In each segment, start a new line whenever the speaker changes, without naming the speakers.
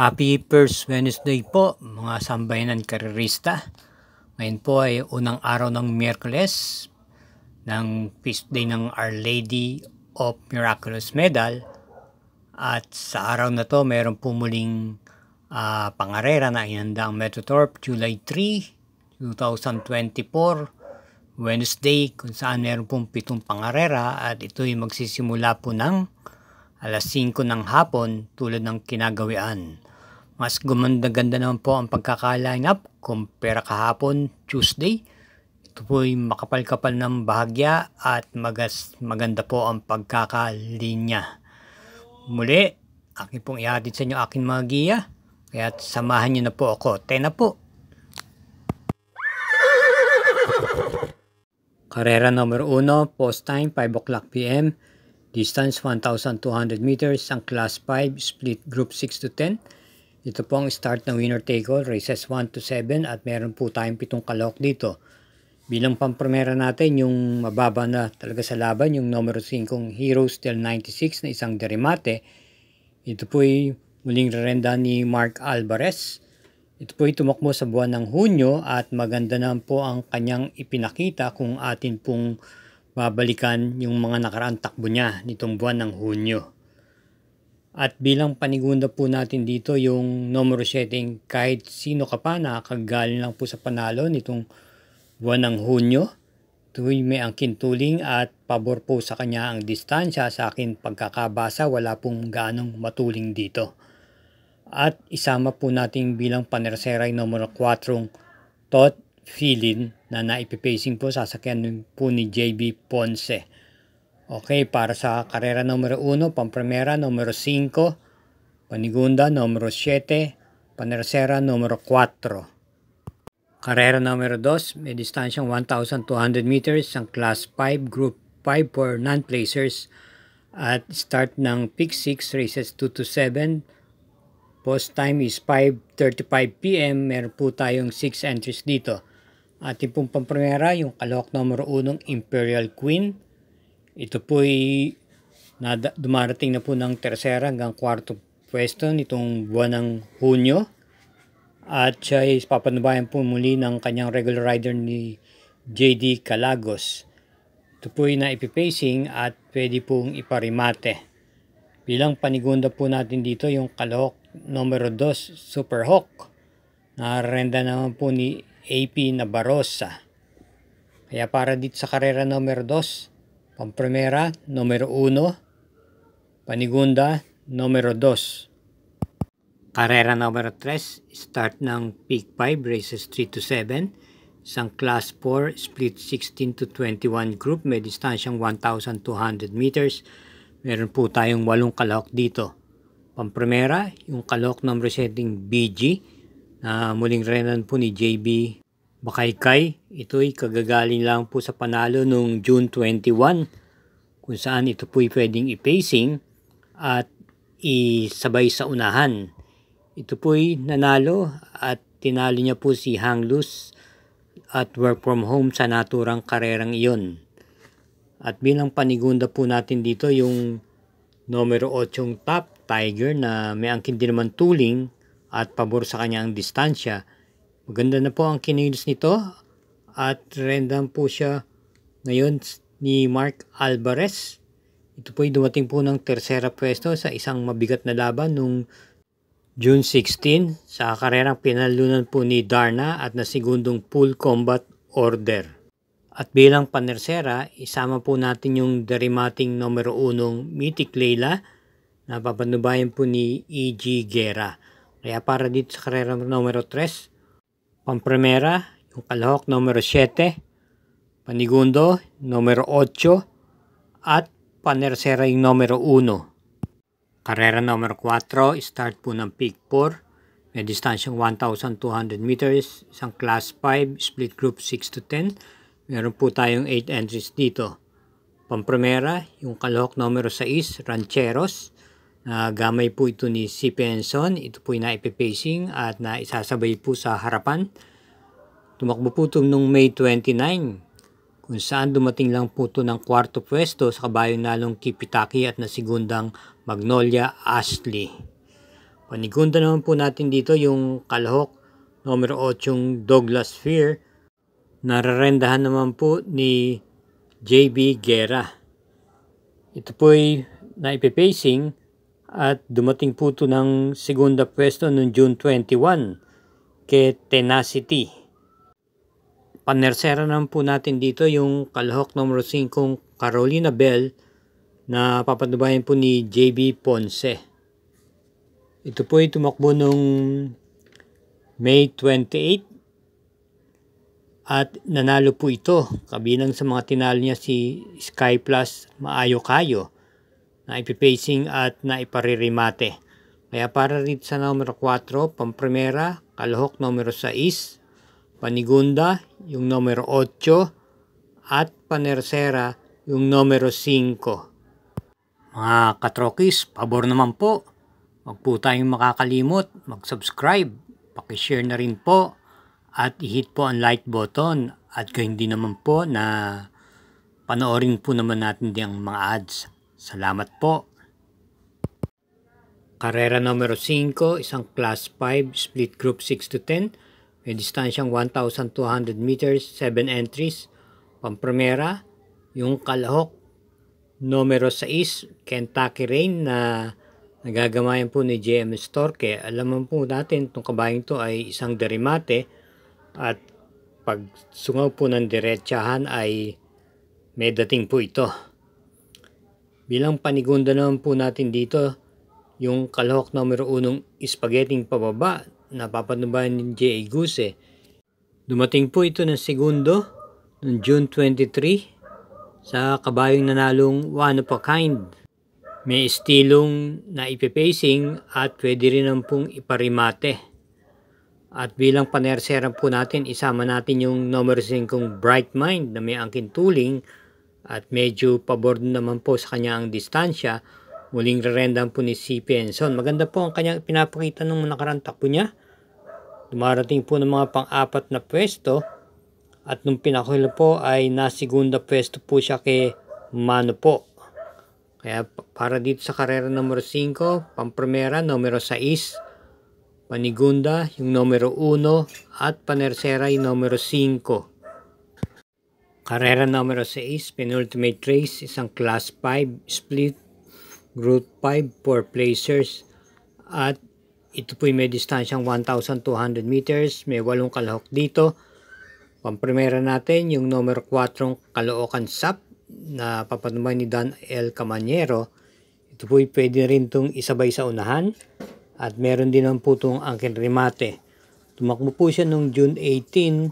Happy First Wednesday po mga sambayanan karerista. Ngayon po ay unang araw ng Miyerkules ng Feast Day ng Our Lady of Miraculous Medal. At sa araw na to mayroon po muling pangarera na inanda ang Metrotorp July 3, 2024 Wednesday, kung saan mayroon pong 7 pangarera at ito'y magsisimula po ng alas 5 ng hapon tulad ng kinagawian. Mas gumanda-ganda naman po ang pagkaka-line up kumpara kahapon Tuesday. Ito po'y makapal-kapal ng bahagya at maganda po ang pagkakalinya. Muli, akin pong ihatid sa inyo aking mga giya. Kaya samahan nyo na po ako. Tena po! Karera number 1, post time 5 o'clock p.m. Distance 1,200 meters, ang class 5, split group 6 to 10. Ito po ang start ng winner take all, races 1 to 7 at meron po tayong 7 kalahok dito. Bilang pampremera natin, yung mababa na talaga sa laban, yung numero 5 Hero Still 96 na isang derimate. Ito po ay muling rerenda ni Mark Alvarez. Ito po ay tumakbo sa buwan ng Hunyo at maganda na po ang kanyang ipinakita kung atin pong babalikan yung mga nakaraang takbo niya nitong buwan ng Hunyo. At bilang panigunda po natin dito yung numero 7, kahit sino ka pa nakakagaling lang po sa panalo nitong buwan ng Hunyo. Ito'y may angkin tuling at pabor po sa kanya ang distansya. Sa akin pagkakabasa, wala pong ganong matuling dito. At isama po natin bilang panerseray numero 4, Todd Filin na naipipacing po sasakyan po ni JB Ponce. Okay, para sa karera numero 1, pampremera numero 5, panigunda numero 7, panersera numero 4. Karera numero 2, may distansyang 1,200 meters, ang class 5, group 5 for non-placers. At start ng pick 6, races 2 to 7. Post time is 5:35 p.m. Meron po tayong 6 entries dito. At yung pampremera, yung kalahok numero 1, Imperial Queen. Ito po ay dumarating na po ng tersera hanggang 4th pwesto nitong buwan ng Hunyo. At siya ay papanubayan po muli ng kanyang regular rider ni JD Calagos. Ito po ay naipipacing at pwede pong iparimate. Bilang panigunda po natin dito yung kalahok numero 2, Super Hawk. Nararenda naman po ni AP Nabarosa. Kaya para dito sa karera numero 2, pampremera numero 1, panigunda numero 2. Karera numero 3, start ng peak 5, races 3 to 7. Isang class 4, split 16 to 21 group, may distansyang 1,200 meters. Meron po tayong 8 kalahok dito. Pampremera, yung kalahok numero 7, BG, na muling renan po ni JB Bakaykay. Ito'y kagagaling lang po sa panalo noong June 21, kung saan ito po'y pwedeng i-pacing at isabay sa unahan. Ito po'y nanalo at tinalo niya po si Hanglus at work from home sa naturang karerang iyon. At bilang panigunda po natin dito yung numero 8 Top Tiger na may angkin din naman tuling at pabor sa kanya ang distansya. Maganda na po ang kinilos nito at rendan po siya ngayon ni Mark Alvarez. Ito po ay dumating po ng tersera pwesto sa isang mabigat na laban noong June 16 sa karerang pinalunan po ni Darna at nasigundong full combat order. At bilang panersera, isama po natin yung derimating numero 1 Mythic Layla na papanubayan po ni E.G. Guerra. Kaya para dito sa karera numero 3, pampremera, yung kalahok numero 7, panigundo numero 8, at panersera yung numero 1. Karera numero 4, start po ng peak 4, may distansyang 1,200 meters, isang class 5, split group 6 to 10. Meron po tayong 8 entries dito. Pampremera, yung kalahok numero 6, Rancheros. Gamay po ito ni si Penson. Ito po ay naipipacing at naisasabay po sa harapan. Tumakbo po ito noong May 29, kung saan dumating lang po ito ng 4th pwesto sa kabayong nalong Kipitaki at nasigundang Magnolia Ashley. Panigunda naman po natin dito yung kalahok numero 8 Douglas Fear. Nararendahan naman po ni JB Guerra. Ito po ay naipipacing at dumating po ito ng segunda pwesto noong June 21 kay Tenacity. Panersera naman po natin dito yung kalahok numero 5 Carolina Bell na papanubayan po ni JB Ponce. Ito po ay tumakbo noong May 28 at nanalo po ito. Kabilang sa mga tinalo niya si Sky Plus Maayo Kayo na ipipacing at na iparirimate. Kaya para rito sa numero 4, Pamprimera, kalahok numero 6, Panigunda yung numero 8 at Panersera yung numero 5. Mga katrokis, pabor naman po. Huwag po tayong makakalimot, mag-subscribe, pakishare na rin po at i-hit po ang like button at kung hindi naman po na panoorin po naman natin yung mga ads. Salamat po. Karera numero 5, isang class 5, split group 6 to 10. May distansyang 1,200 meters, 7 entries. Pamprimera, yung kalahok numero 6, Kentucky Rain na nagagamayan po ni JM Storke. Alam po natin itong kabayang to ay isang derimate at pag sungaw po ng diretsahan ay may dating po ito. Bilang panigunda naman po natin dito yung kalahok numero 1 Spaghetting pababa na papanubayan ni J.A. Guse. Dumating po ito ng segundo noong June 23 sa kabayong nanalong One of a Kind. May estilong na ipipacing at pwede rin naman pong iparimate. At bilang panersera po natin, isama natin yung numero 5 Bright Mind na may angkin tuling at medyo pabor naman po sa kanya ang distansya. Muling rerendahan po ni C. Penson. Maganda po ang kanyang pinapakita ng nakarang takbo niya. Dumarating po ng mga pang-apat na pwesto at nung pinakahuli po ay nasigunda pwesto po siya kay Mano po. Kaya para dito sa karera numero 5, Pamprimera numero 6, Panigunda yung numero 1 at Panersera yung numero 5. Karera numero 6, penultimate race, isang class 5 split group 5 for placers at ito po may distansyang 1,200 meters, may 8 kalahok dito. Pamprimera natin yung numero 4 Caloocan Sap na papanubayan ni Dan L. Camanyero. Ito po pwede rin itong isabay sa unahan at meron din ang putong angkin remate. Tumakbo po siya noong June 18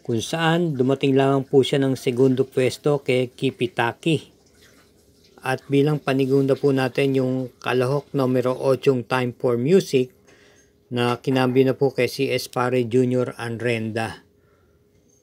kung saan dumating lamang po siya ng segundo pwesto kay Kipitaki. At bilang panigunda po natin yung kalahok numero 8 Time for Music na kinambyo na po kay C.S. Pare Jr. Anrenda.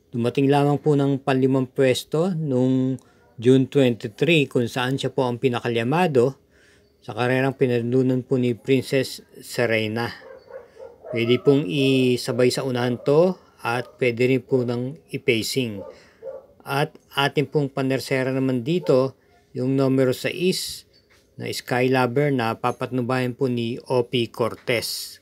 Dumating lamang po ng panlimang pwesto noong June 23 kung saan siya po ang pinakalyamado sa karerang pinanunan po ni Princess Serena. Pwede pong isabay sa unahan to at pwede rin po ng ipacing. At ating pong panersera naman dito yung numero 6 na Skylover na papatnubayan po ni O.P. Cortez.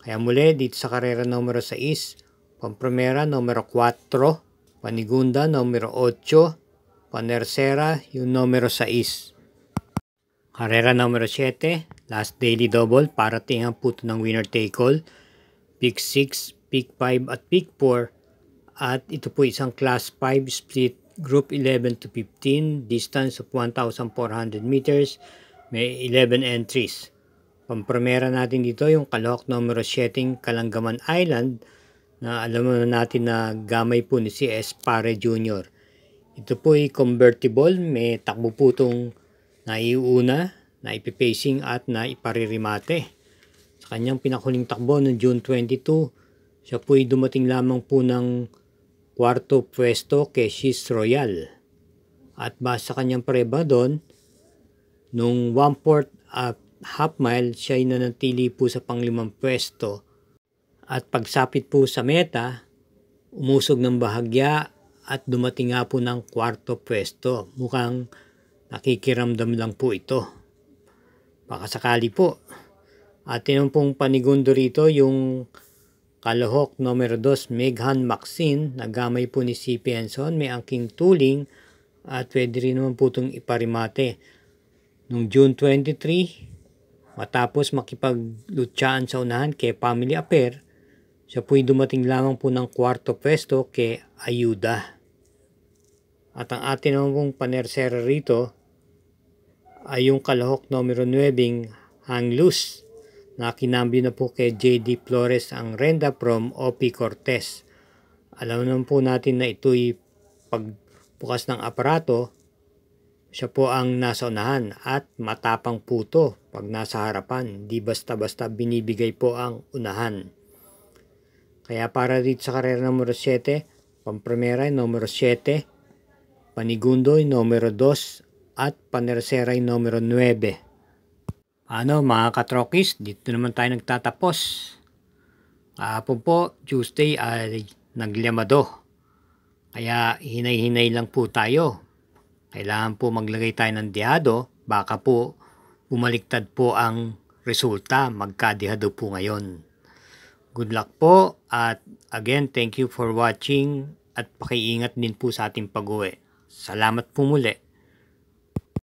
Kaya muli dito sa karera numero 6, Pamprimera numero 4, Panigunda numero 8, Panersera yung numero 6. Karera numero 7, last daily double, parating po ito ng winner take all, pick 6, pick 5 at pick 4. At ito po isang class 5 split group 11 to 15, distance of 1,400 meters, may 11 entries. Pamprimera natin dito yung kalahok numero 7 Kalanggaman Island na alam natin na gamay po ni C.S. Pare Jr. Ito po ay convertible, may takbo po itong naiuna, naipipacing at naiparirimate. Sa kanyang pinakuling takbo noong June 22, siya po ay dumating lamang po ng kwarto pwesto kay She's Royal. At base sa kanyang preba doon, nung 1/4 half mile, siya ay nanatili po sa panglimang pwesto. At pagsapit po sa meta, umusog ng bahagya at dumating nga po ng kwarto pwesto. Mukhang nakikiramdam lang po ito. Baka sakali po. Atin pong panigundo rito yung kalahok numero 2, Meghan Maxine, nagamay po ni C.P. Henson, may angking tuling at pwede rin naman po itong iparimate. Noong June 23, matapos makipaglutsaan sa unahan kay Family Affair, siya po'y dumating lamang po ng 4th pwesto kay Ayuda. At ang atin naman pong panersera rito ay yung kalahok numero 9, Hang Loose, na kinambyo na po kay J.D. Flores ang renda from O.P. Cortez. Alam naman po natin na ito'y pagbukas ng aparato, siya po ang nasa unahan at matapang po ito pag nasa harapan. Di basta-basta binibigay po ang unahan. Kaya para dito sa karera numero 7, pampremera numero 7, panigundo numero 2 at panersera numero 9. Ano mga katrokis, dito naman tayo nagtatapos. Kahapon po, Tuesday ay naglemado. Kaya hinay-hinay lang po tayo. Kailangan po maglagay tayo ng dihado, baka po bumaliktad po ang resulta, magkadihado po ngayon. Good luck po at again, thank you for watching at pakiingat din po sa ating pag-uwi. Salamat po muli.